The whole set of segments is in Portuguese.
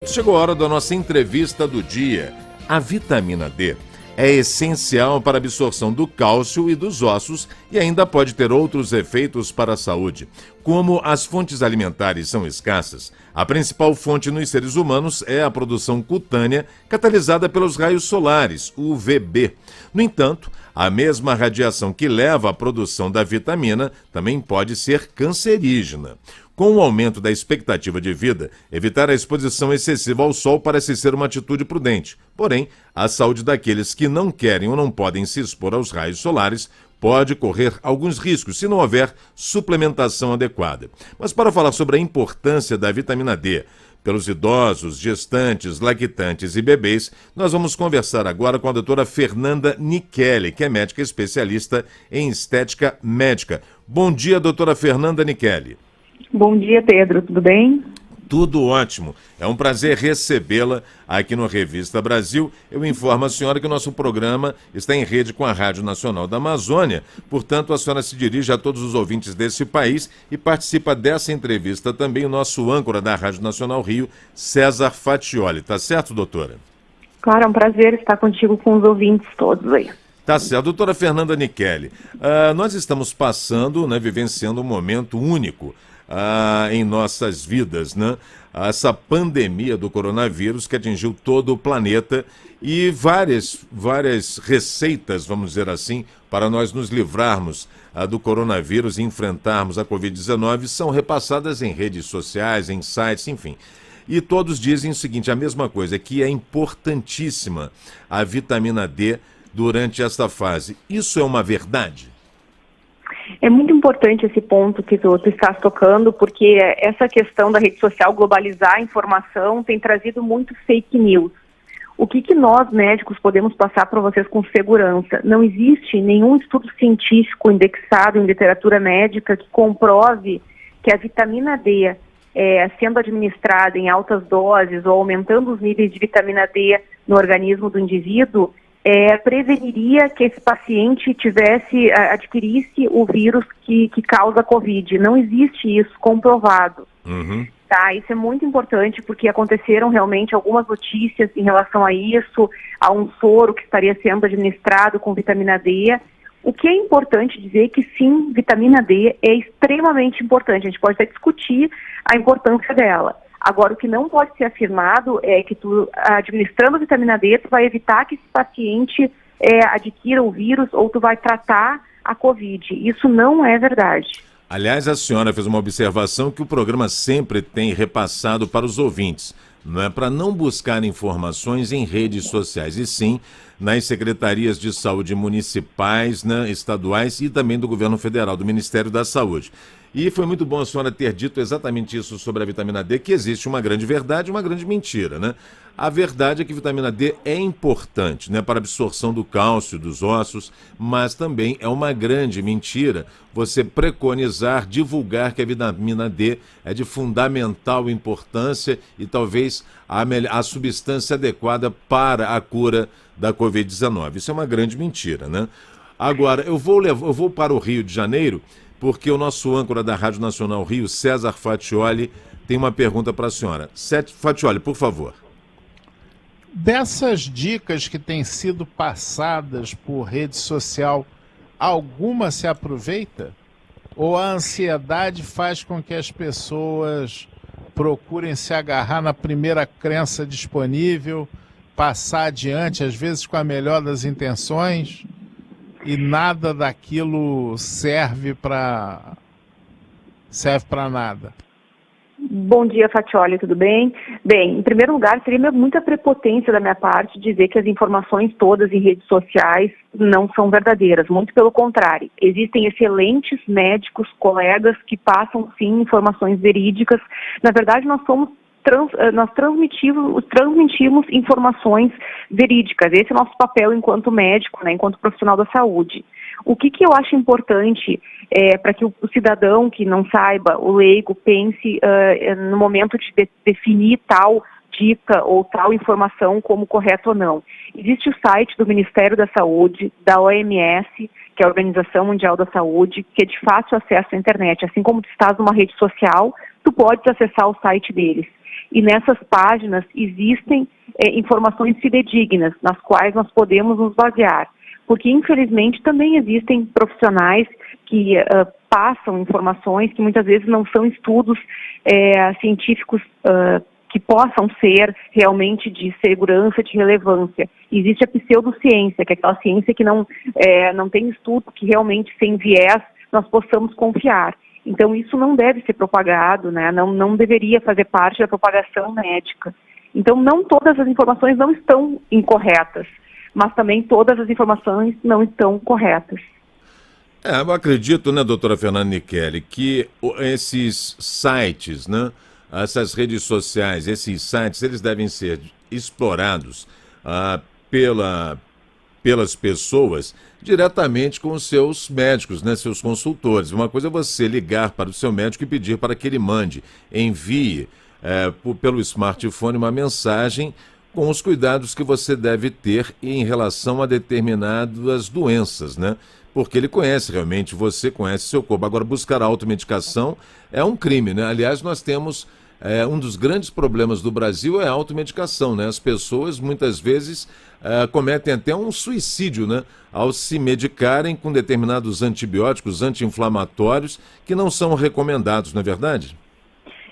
Chegou a hora da nossa entrevista do dia. A vitamina D é essencial para a absorção do cálcio e dos ossos e ainda pode ter outros efeitos para a saúde. Como as fontes alimentares são escassas, a principal fonte nos seres humanos é a produção cutânea catalisada pelos raios solares, UVB. No entanto, a mesma radiação que leva à produção da vitamina também pode ser cancerígena. Com o aumento da expectativa de vida, evitar a exposição excessiva ao sol parece ser uma atitude prudente. Porém, a saúde daqueles que não querem ou não podem se expor aos raios solares pode correr alguns riscos se não houver suplementação adequada. Mas para falar sobre a importância da vitamina D pelos idosos, gestantes, lactantes e bebês, nós vamos conversar agora com a doutora Fernanda Nichelli, que é médica especialista em estética médica. Bom dia, doutora Fernanda Nichelli. Bom dia, Pedro. Tudo bem? Tudo ótimo. É um prazer recebê-la aqui no Revista Brasil. Eu informo a senhora que o nosso programa está em rede com a Rádio Nacional da Amazônia. Portanto, a senhora se dirige a todos os ouvintes desse país e participa dessa entrevista também o nosso âncora da Rádio Nacional Rio, César Fatioli. Tá certo, doutora? Claro, é um prazer estar contigo com os ouvintes todos aí. Tá certo. Doutora Fernanda Nichelli, nós estamos passando, vivenciando um momento único em nossas vidas, né? Essa pandemia do coronavírus que atingiu todo o planeta e várias receitas, vamos dizer assim, para nós nos livrarmos do coronavírus e enfrentarmos a Covid-19 são repassadas em redes sociais, em sites, enfim. E todos dizem o seguinte, a mesma coisa, que é importantíssima a vitamina D durante esta fase. Isso é uma verdade? É muito importante esse ponto que tu estás tocando, porque essa questão da rede social globalizar a informação tem trazido muito fake news. O que nós, médicos, podemos passar para vocês com segurança? Não existe nenhum estudo científico indexado em literatura médica que comprove que a vitamina D, sendo administrada em altas doses ou aumentando os níveis de vitamina D no organismo do indivíduo, preveniria que esse paciente adquirisse o vírus que causa a Covid. Não existe isso comprovado. Uhum. Tá? Isso é muito importante porque aconteceram realmente algumas notícias em relação a isso, a um soro que estaria sendo administrado com vitamina D. O que é importante dizer é que sim, vitamina D é extremamente importante. A gente pode até discutir a importância dela. Agora, o que não pode ser afirmado é que tu, administrando vitamina D, tu vai evitar que esse paciente adquira o vírus ou tu vai tratar a Covid. Isso não é verdade. Aliás, a senhora fez uma observação que o programa sempre tem repassado para os ouvintes, não é para não buscar informações em redes sociais, e sim nas secretarias de saúde municipais, estaduais e também do governo federal, do Ministério da Saúde. E foi muito bom a senhora ter dito exatamente isso sobre a vitamina D, que existe uma grande verdade e uma grande mentira, né? A verdade é que a vitamina D é importante, para a absorção do cálcio dos ossos, mas também é uma grande mentira você preconizar, divulgar que a vitamina D é de fundamental importância e talvez a substância adequada para a cura da Covid-19. Isso é uma grande mentira, né? Agora, eu vou para o Rio de Janeiro, porque o nosso âncora da Rádio Nacional Rio, César Fatioli, tem uma pergunta para a senhora. Fatioli, por favor. Dessas dicas que têm sido passadas por rede social, alguma se aproveita? Ou a ansiedade faz com que as pessoas procurem se agarrar na primeira crença disponível, passar adiante, às vezes com a melhor das intenções, e nada daquilo serve para nada? Bom dia, Fatioli, tudo bem? Bem, em primeiro lugar, seria muita prepotência da minha parte dizer que as informações todas em redes sociais não são verdadeiras. Muito pelo contrário, existem excelentes médicos, colegas que passam, sim, informações verídicas. Na verdade, nós transmitimos informações verídicas. Esse é o nosso papel enquanto médico, enquanto profissional da saúde. O que eu acho importante para que o cidadão que não saiba, o leigo, pense no momento de definir tal dica ou tal informação como correta ou não. Existe o site do Ministério da Saúde, da OMS, que é a Organização Mundial da Saúde, que é de fácil acesso à internet. Assim como tu estás numa rede social, tu podes acessar o site deles. e nessas páginas existem informações fidedignas, nas quais nós podemos nos basear. Porque, infelizmente, também existem profissionais que passam informações que muitas vezes não são estudos científicos que possam ser realmente de segurança, de relevância. Existe a pseudociência, que é aquela ciência que não tem estudo, que realmente, sem viés, nós possamos confiar. Então, isso não deve ser propagado, né? Não deveria fazer parte da propagação médica. Então, não todas as informações não estão incorretas, mas também todas as informações não estão corretas. Eu acredito, né, doutora Fernanda Nichelli, que esses sites, né, essas redes sociais, esses sites, eles devem ser explorados pelas pessoas diretamente com os seus médicos, né, seus consultores. Uma coisa é você ligar para o seu médico e pedir para que ele envie pelo smartphone uma mensagem com os cuidados que você deve ter em relação a determinadas doenças, né? Porque ele conhece realmente, você conhece seu corpo. Agora, buscar automedicação é um crime, né? Aliás, nós temos um dos grandes problemas do Brasil é a automedicação, né? As pessoas muitas vezes cometem até um suicídio, né? Ao se medicarem com determinados antibióticos, anti-inflamatórios, que não são recomendados, não é verdade?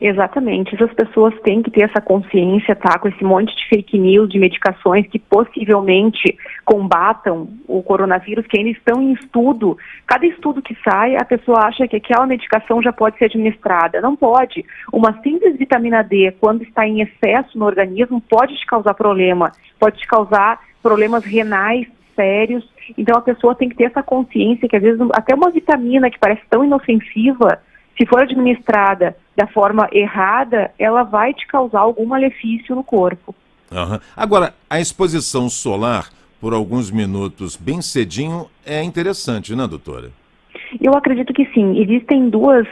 Exatamente, essas pessoas têm que ter essa consciência, tá, com esse monte de fake news, de medicações que possivelmente combatam o coronavírus, que ainda estão em estudo. Cada estudo que sai, a pessoa acha que aquela medicação já pode ser administrada. Não pode. Uma simples vitamina D, quando está em excesso no organismo, pode te causar problema, pode te causar problemas renais sérios. Então a pessoa tem que ter essa consciência que às vezes até uma vitamina que parece tão inofensiva, se for administrada da forma errada, ela vai te causar algum malefício no corpo. Uhum. Agora, a exposição solar por alguns minutos bem cedinho é interessante, né, doutora? Eu acredito que sim. Existem dois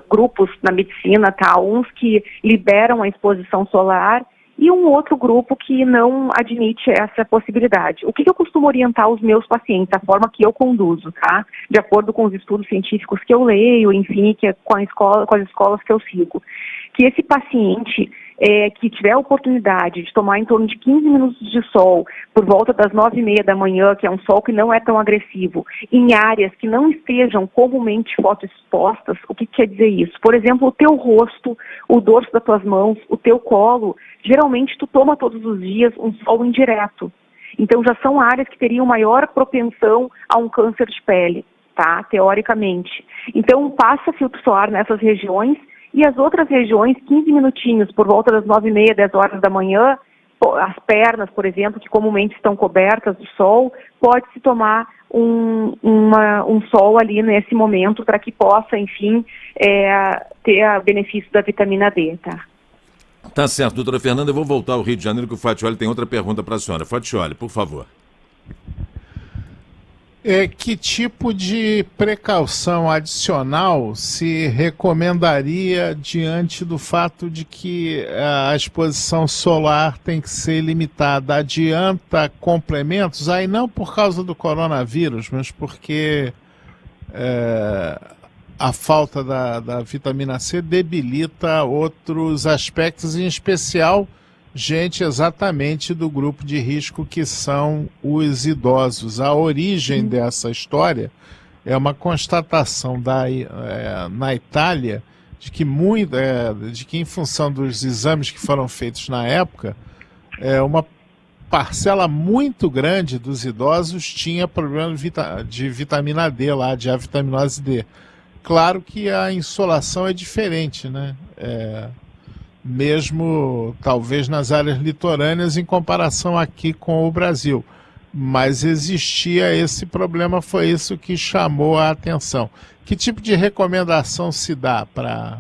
grupos na medicina, tá? Uns que liberam a exposição solar e um outro grupo que não admite essa possibilidade. O que eu costumo orientar os meus pacientes, a forma que eu conduzo, tá? De acordo com os estudos científicos que eu leio, enfim, com as escolas que eu sigo. Que esse paciente que tiver a oportunidade de tomar em torno de 15 minutos de sol, por volta das 9h30 da manhã, que é um sol que não é tão agressivo, em áreas que não estejam comumente fotoexpostas, o que quer dizer isso? Por exemplo, o teu rosto, o dorso das tuas mãos, o teu colo, geralmente tu toma todos os dias um sol indireto. Então já são áreas que teriam maior propensão a um câncer de pele, tá? Teoricamente. Então passa filtro solar nessas regiões. E as outras regiões, 15 minutinhos, por volta das 9h30, 10 horas da manhã, as pernas, por exemplo, que comumente estão cobertas de sol, pode-se tomar um sol ali nesse momento para que possa, enfim, ter o benefício da vitamina D, tá? Tá certo, doutora Fernanda, eu vou voltar ao Rio de Janeiro, que o Fatioli tem outra pergunta para a senhora. Fatioli, por favor. Que tipo de precaução adicional se recomendaria diante do fato de que a exposição solar tem que ser limitada? Adianta complementos? Aí não por causa do coronavírus, mas porque a falta da vitamina C debilita outros aspectos, em especial gente exatamente do grupo de risco que são os idosos. A origem dessa história é uma constatação na Itália de que em função dos exames que foram feitos na época, uma parcela muito grande dos idosos tinha problema de vitamina D lá, de avitaminose D. Claro que a insolação é diferente, né? Mesmo talvez nas áreas litorâneas em comparação aqui com o Brasil. Mas existia esse problema, foi isso que chamou a atenção. Que tipo de recomendação se dá para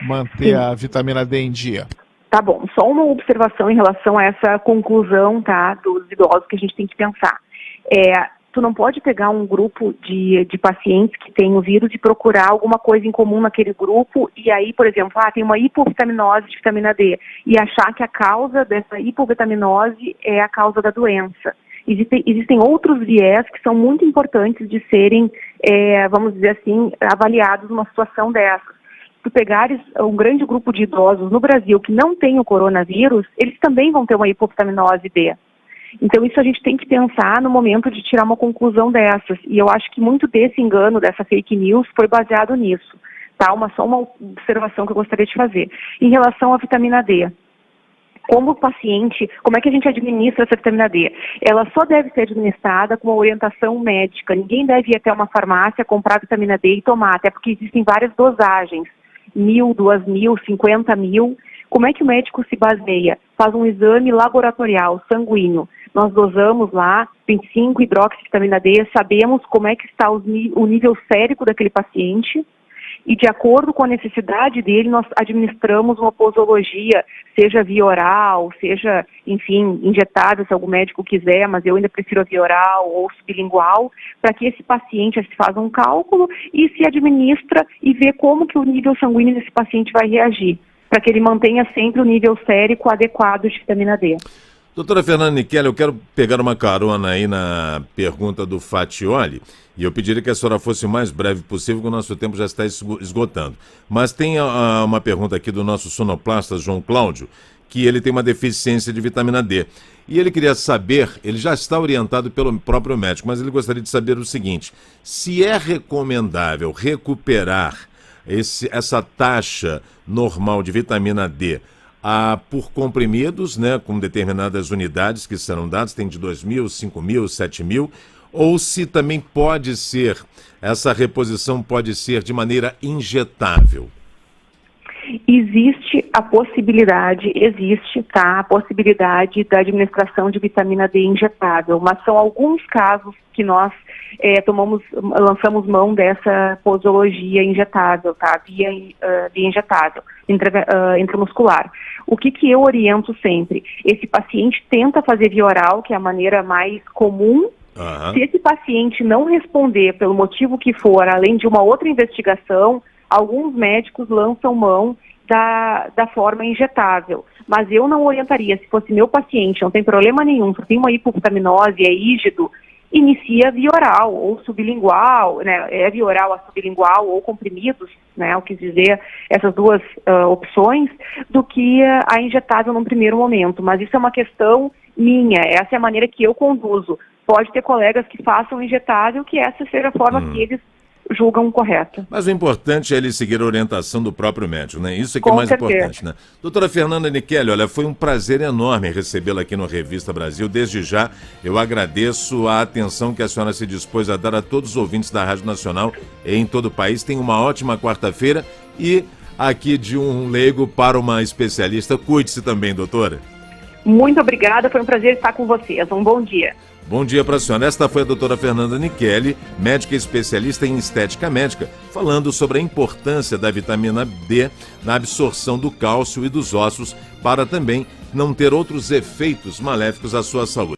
manter a vitamina D em dia? Tá bom, só uma observação em relação a essa conclusão, tá, dos idosos que a gente tem que pensar. Tu não pode pegar um grupo de pacientes que têm o vírus e procurar alguma coisa em comum naquele grupo e aí, por exemplo, tem uma hipovitaminose de vitamina D e achar que a causa dessa hipovitaminose é a causa da doença. Existem outros viés que são muito importantes de serem, vamos dizer assim, avaliados numa situação dessas. tu pegares um grande grupo de idosos no Brasil que não tem o coronavírus, eles também vão ter uma hipovitaminose D. Então isso a gente tem que pensar no momento de tirar uma conclusão dessas. E eu acho que muito desse engano, dessa fake news, foi baseado nisso. Tá? Só uma observação que eu gostaria de fazer. Em relação à vitamina D, como paciente, como é que a gente administra essa vitamina D? Ela só deve ser administrada com uma orientação médica. Ninguém deve ir até uma farmácia, comprar vitamina D e tomar, até porque existem várias dosagens, 1.000, 2.000, 50.000. Como é que o médico se baseia? Faz um exame laboratorial, sanguíneo. Nós dosamos lá 25-hidroxivitamina D, sabemos como é que está o nível sérico daquele paciente e, de acordo com a necessidade dele, nós administramos uma posologia, seja via oral, seja, enfim, injetável, se algum médico quiser, mas eu ainda prefiro a via oral ou sublingual, para que esse paciente se faça um cálculo e se administra e vê como que o nível sanguíneo desse paciente vai reagir, para que ele mantenha sempre o nível sérico adequado de vitamina D. Doutora Fernanda Nichelli, eu quero pegar uma carona aí na pergunta do Fatioli, e eu pediria que a senhora fosse o mais breve possível, porque o nosso tempo já está esgotando. Mas tem uma pergunta aqui do nosso sonoplasta, João Cláudio, que ele tem uma deficiência de vitamina D. E ele queria saber, ele já está orientado pelo próprio médico, mas ele gostaria de saber o seguinte: se é recomendável recuperar essa taxa normal de vitamina D por comprimidos, né, com determinadas unidades que serão dadas, tem de 2.000, 5.000, 7.000, ou se também pode ser, essa reposição pode ser de maneira injetável? Existe a possibilidade da administração de vitamina D injetável, mas são alguns casos que nós lançamos mão dessa posologia injetável, tá? Via injetável, intramuscular. O que eu oriento sempre? Esse paciente tenta fazer via oral, que é a maneira mais comum. Uhum. Se esse paciente não responder pelo motivo que for, além de uma outra investigação, alguns médicos lançam mão da forma injetável. Mas eu não orientaria, se fosse meu paciente, não tem problema nenhum, se tem uma hipovitaminose, é rígido, inicia via oral ou sublingual, né? É via oral a sublingual ou comprimidos, né? Eu quis dizer essas duas opções, do que a injetável num primeiro momento. Mas isso é uma questão minha, essa é a maneira que eu conduzo. Pode ter colegas que façam injetável, que essa seja a forma que eles julgam correta. Mas o importante é ele seguir a orientação do próprio médico, né? Isso é que é mais importante, né? Doutora Fernanda Nichelli, olha, foi um prazer enorme recebê-la aqui no Revista Brasil. Desde já, eu agradeço a atenção que a senhora se dispôs a dar a todos os ouvintes da Rádio Nacional em todo o país. Tenha uma ótima quarta-feira e aqui de um leigo para uma especialista. Cuide-se também, doutora. Muito obrigada, foi um prazer estar com vocês. Um bom dia. Bom dia para a senhora. Esta foi a doutora Fernanda Nichelli, médica especialista em estética médica, falando sobre a importância da vitamina D na absorção do cálcio e dos ossos para também não ter outros efeitos maléficos à sua saúde.